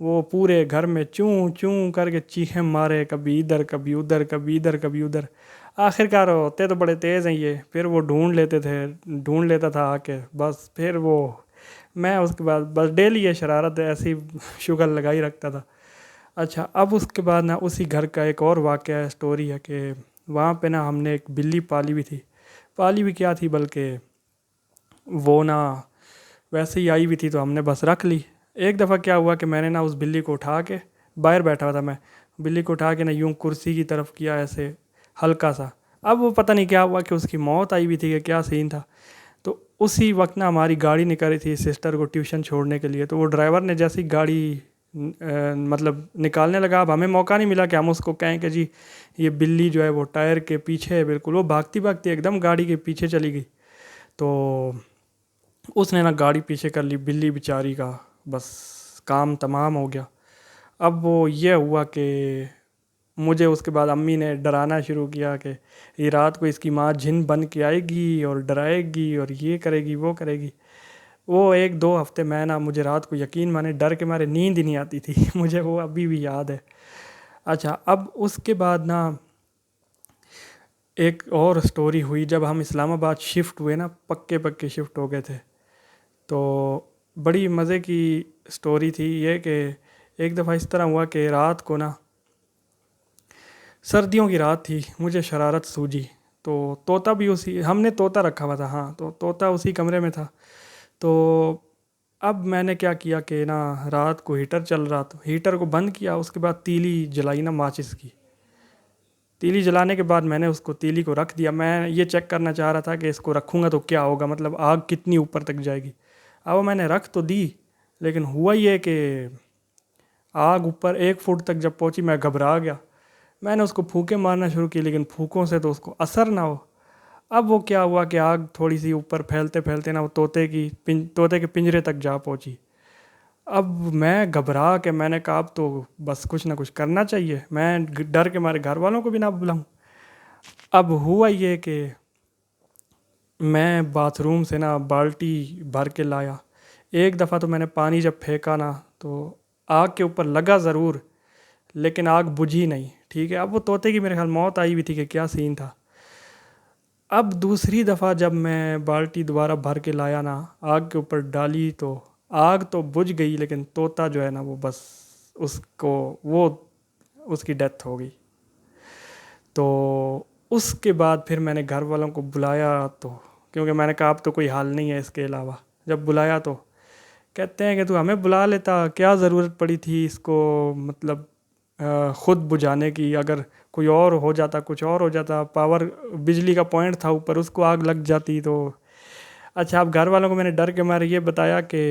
وہ پورے گھر میں چوں چوں کر کے چیخیں مارے، کبھی ادھر کبھی ادھر، کبھی ادھر کبھی ادھر۔ آخر کار ہوتے تو بڑے تیز ہیں یہ، پھر وہ ڈھونڈ لیتا تھا آ کے، بس پھر وہ میں اس کے بعد بس ڈیلی یہ شرارت ایسی شگل لگائی رکھتا تھا۔ اچھا، اب اس کے بعد نا اسی گھر کا ایک اور واقعہ ہے، اسٹوری ہے کہ وہاں پہ نا ہم نے ایک بلی پالی ہوئی تھی، پالی بھی کیا تھی بلکہ وہ نا ویسے ہی آئی ہوئی تھی تو ہم نے بس رکھ لی۔ ایک دفعہ کیا ہوا کہ میں نے نا اس بلی کو اٹھا کے، باہر بیٹھا ہوا تھا میں، بلی کو اٹھا کے نا یوں کرسی کی طرف کیا ایسے ہلکا سا، اب وہ پتہ نہیں کیا ہوا کہ اس کی موت آئی ہوئی تھی کہ کیا سین تھا۔ تو اسی وقت نا ہماری گاڑی نکل رہی تھی سسٹر کو ٹیوشن چھوڑنے کے لیے، تو وہ ڈرائیور نے جیسی گاڑی مطلب نکالنے لگا، اب ہمیں موقع نہیں ملا کہ ہم اس کو کہیں کہ جی یہ بلی جو ہے وہ ٹائر کے پیچھے ہے بالکل، وہ بھاگتی بھاگتی ایک دم گاڑی کے پیچھے چلی گئی، تو اس نے نا گاڑی پیچھے کر لی، بلی بیچاری کا بس کام تمام ہو گیا۔ اب وہ یہ ہوا کہ مجھے اس کے بعد امی نے ڈرانا شروع کیا کہ یہ رات کو اس کی ماں جن بن کے آئے گی اور ڈرائے گی اور یہ کرے گی وہ کرے گی۔ وہ ایک دو ہفتے میں نا مجھے رات کو یقین مانے ڈر کے مارے نیند ہی نہیں آتی تھی مجھے وہ ابھی بھی یاد ہے۔ اچھا، اب اس کے بعد نا ایک اور سٹوری ہوئی، جب ہم اسلام آباد شفٹ ہوئے نا، پکے شفٹ ہو گئے تھے، تو بڑی مزے کی سٹوری تھی یہ کہ ایک دفعہ اس طرح ہوا کہ رات کو نا سردیوں کی رات تھی، مجھے شرارت سوجی، تو طوطا بھی ہم نے طوطا رکھا ہوا تھا، ہاں تو طوطا اسی کمرے میں تھا۔ تو اب میں نے کیا کیا کہ نا رات کو ہیٹر چل رہا، تو ہیٹر کو بند کیا، اس کے بعد تیلی جلائی نا ماچس کی، تیلی جلانے کے بعد میں نے اس کو تیلی کو رکھ دیا، میں یہ چیک کرنا چاہ رہا تھا کہ اس کو رکھوں گا تو کیا ہوگا، مطلب آگ کتنی اوپر تک جائے گی۔ اب میں نے رکھ تو دی، لیکن ہوا یہ کہ آگ اوپر 1 فٹ تک جب پہنچی میں گھبرا گیا، میں نے اس کو پھونکے مارنا شروع کی، لیکن پھونکوں سے تو اس کو اثر نہ ہو۔ اب وہ کیا ہوا کہ آگ تھوڑی سی اوپر پھیلتے پھیلتے نا وہ طوطے کے پنجرے تک جا پہنچی۔ اب میں گھبرا کے میں نے کہا اب تو بس کچھ نہ کچھ کرنا چاہیے، میں ڈر کے مارے گھر والوں کو بھی نہ بلاؤں۔ اب ہوا یہ کہ میں باتھ روم سے نا بالٹی بھر کے لایا، ایک دفعہ تو میں نے پانی جب پھینکا نا تو آگ کے اوپر لگا ضرور، لیکن آگ بجھی نہیں، ٹھیک ہے۔ اب وہ طوطے کی میرے خیال موت آئی ہوئی تھی کہ کیا سین تھا۔ اب دوسری دفعہ جب میں بالٹی دوبارہ بھر کے لایا نا، آگ کے اوپر ڈالی تو آگ تو بجھ گئی، لیکن طوطا جو ہے نا وہ بس اس کی ڈیتھ ہو گئی۔ تو اس کے بعد پھر میں نے گھر والوں کو بلایا، تو کیونکہ میں نے کہا اب تو کوئی حال نہیں ہے اس کے علاوہ، جب بلایا تو کہتے ہیں کہ تو ہمیں بلا لیتا، کیا ضرورت پڑی تھی اس کو مطلب خود بجھانے کی، اگر کوئی اور ہو جاتا، کچھ اور ہو جاتا، پاور بجلی کا پوائنٹ تھا اوپر، اس کو آگ لگ جاتی تو۔ اچھا، اب گھر والوں کو میں نے ڈر کے مارے یہ بتایا کہ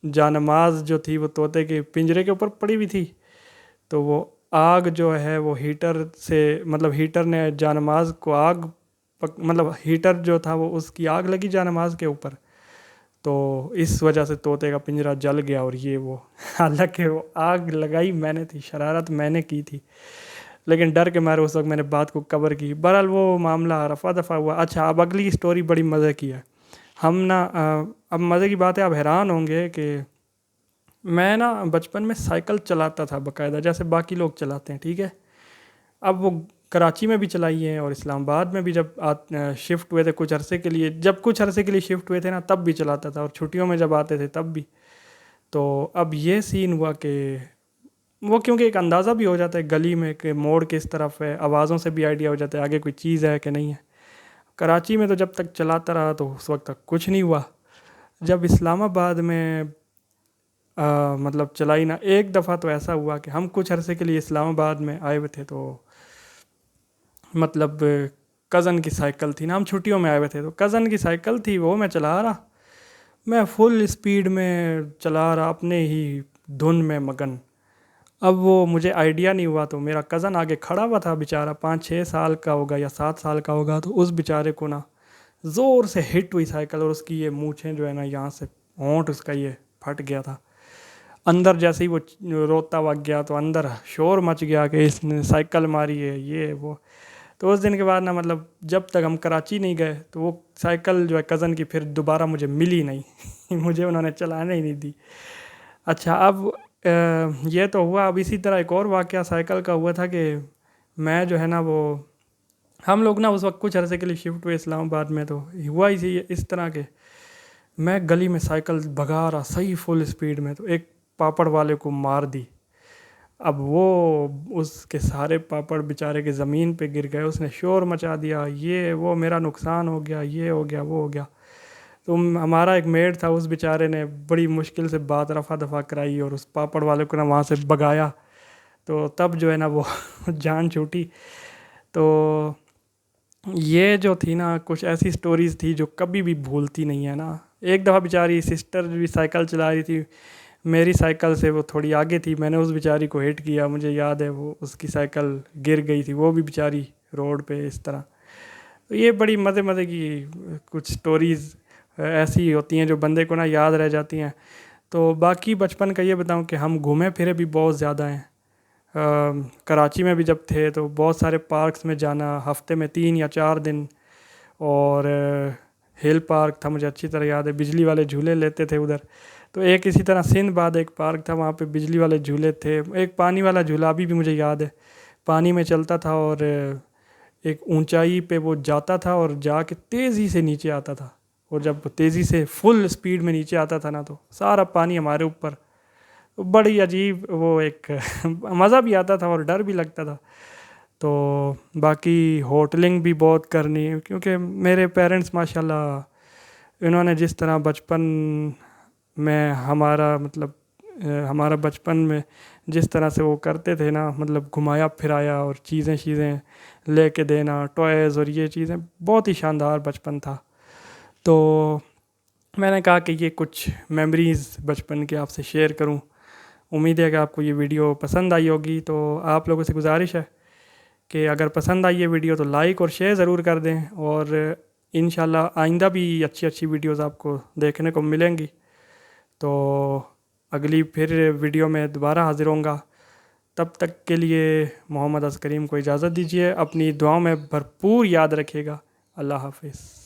جانماز جو تھی وہ طوطے کے پنجرے کے اوپر پڑی ہوئی تھی، تو وہ آگ جو ہے وہ ہیٹر سے، مطلب ہیٹر نے جانماز کو مطلب ہیٹر جو تھا وہ اس کی آگ لگی جانماز کے اوپر، تو اس وجہ سے طوطے کا پنجرہ جل گیا اور یہ وہ حالانکہ وہ آگ لگائی میں نے تھی، شرارت میں نے کی تھی، لیکن ڈر کے مارے اس وقت میں نے بات کو کور کی۔ بہرحال وہ معاملہ رفع دفع ہوا۔ اچھا، اب اگلی سٹوری بڑی مزے کی ہے، ہم نا اب مزے کی بات ہے، آپ حیران ہوں گے کہ میں نا بچپن میں سائیکل چلاتا تھا باقاعدہ، جیسے باقی لوگ چلاتے ہیں، ٹھیک ہے۔ اب وہ کراچی میں بھی چلائی ہیں اور اسلام آباد میں بھی جب شفٹ ہوئے تھے کچھ عرصے کے لیے، جب کچھ عرصے کے لیے شفٹ ہوئے تھے نا تب بھی چلاتا تھا، اور چھٹیوں میں جب آتے تھے تب بھی۔ تو اب یہ سین ہوا کہ وہ کیونکہ ایک اندازہ بھی ہو جاتا ہے گلی میں کہ موڑ کس طرف ہے، آوازوں سے بھی آئیڈیا ہو جاتا ہے آگے کوئی چیز ہے کہ نہیں ہے۔ کراچی میں تو جب تک چلاتا رہا تو اس وقت تک کچھ نہیں ہوا، جب اسلام آباد میں مطلب چلائی نا، ایک دفعہ تو ایسا ہوا کہ ہم کچھ عرصے کے لیے اسلام آباد میں آئے ہوئے تھے، تو مطلب کزن کی سائیکل تھی نا، ہم چھٹیوں میں آئے ہوئے تھے تو کزن کی سائیکل تھی، وہ میں چلا رہا، میں فل اسپیڈ میں چلا رہا اپنے ہی دھن میں مگن۔ اب وہ مجھے آئیڈیا نہیں ہوا، تو میرا کزن آگے کھڑا ہوا تھا بیچارہ، 5-6 سال کا ہوگا یا 7 سال کا ہوگا، تو اس بیچارے کو نا زور سے ہٹ ہوئی سائیکل، اور اس کی یہ مونچھیں جو ہے نا یہاں سے ہونٹ اس کا یہ پھٹ گیا تھا اندر، جیسے ہی وہ روتا ہوا گیا تو اندر شور مچ گیا کہ اس نے سائیکل ماری ہے یہ وہ۔ تو اس دن کے بعد نا مطلب جب تک ہم کراچی نہیں گئے تو وہ سائیکل جو ہے کزن کی پھر دوبارہ مجھے ملی نہیں مجھے انہوں نے چلانے ہی نہیں دی۔ اچھا، اب یہ تو ہوا. اب اسی طرح ایک اور واقعہ سائیکل کا ہوا تھا کہ میں جو ہے نا وہ ہم لوگ نا اس وقت کچھ عرصے کے لیے شفٹ ہوئے اسلام آباد میں. تو ہوا اسی اس طرح کے میں گلی میں سائیکل بھگا رہا صحیح فل اسپیڈ میں, تو ایک پاپڑ والے کو مار دی. اب وہ اس کے سارے پاپڑ بیچارے کے زمین پہ گر گئے. اس نے شور مچا دیا, یہ وہ میرا نقصان ہو گیا, یہ ہو گیا وہ ہو گیا. تو ہمارا ایک میٹ تھا, اس بیچارے نے بڑی مشکل سے بات رفع دفع کرائی اور اس پاپڑ والے کو نا وہاں سے بھگایا. تو تب جو ہے نا وہ جان چھوٹی. تو یہ جو تھی نا کچھ ایسی سٹوریز تھی جو کبھی بھی بھولتی نہیں ہے نا. ایک دفعہ بیچاری سسٹر بھی سائیکل چلا رہی تھی, میری سائیکل سے وہ تھوڑی آگے تھی, میں نے اس بیچاری کو ہٹ کیا, مجھے یاد ہے وہ اس کی سائیکل گر گئی تھی, وہ بھی بیچاری روڈ پہ اس طرح. تو یہ بڑی مزے کی کچھ سٹوریز ایسی ہوتی ہیں جو بندے کو نا یاد رہ جاتی ہیں. تو باقی بچپن کا یہ بتاؤں کہ ہم گھومے پھرے بھی بہت زیادہ ہیں. کراچی میں بھی جب تھے تو بہت سارے پارکس میں جانا, ہفتے میں 3 یا 4 دن. اور ہل پارک تھا, مجھے اچھی طرح یاد ہے, بجلی والے جھولے لیتے تھے ادھر. تو ایک اسی طرح سندھ بعد ایک پارک تھا, وہاں پہ بجلی والے جھولے تھے. ایک پانی والا جھولا ابھی بھی مجھے یاد ہے, پانی میں چلتا تھا اور ایک اونچائی پہ وہ جاتا تھا اور جا کے تیزی سے نیچے آتا تھا. اور جب تیزی سے فل اسپیڈ میں نیچے آتا تھا نا تو سارا پانی ہمارے اوپر. بڑی عجیب وہ ایک مزہ بھی آتا تھا اور ڈر بھی لگتا تھا. تو باقی ہوٹلنگ بھی بہت کرنی, کیونکہ میرے پیرنٹس ماشاءاللہ انہوں نے جس طرح بچپن میں ہمارا بچپن میں جس طرح سے وہ کرتے تھے نا, مطلب گھمایا پھرایا اور چیزیں لے کے دینا, ٹوائز اور یہ چیزیں, بہت ہی شاندار بچپن تھا. تو میں نے کہا کہ یہ کچھ میموریز بچپن کے آپ سے شیئر کروں. امید ہے کہ آپ کو یہ ویڈیو پسند آئی ہوگی. تو آپ لوگوں سے گزارش ہے کہ اگر پسند آئی یہ ویڈیو تو لائک اور شیئر ضرور کر دیں, اور انشاءاللہ آئندہ بھی اچھی ویڈیوز آپ کو دیکھنے کو ملیں گی. تو اگلی پھر ویڈیو میں دوبارہ حاضر ہوں گا. تب تک کے لیے محمد اذ کریم کو اجازت دیجیے. اپنی دعاؤں میں بھرپور یاد رکھیے گا. اللہ حافظ.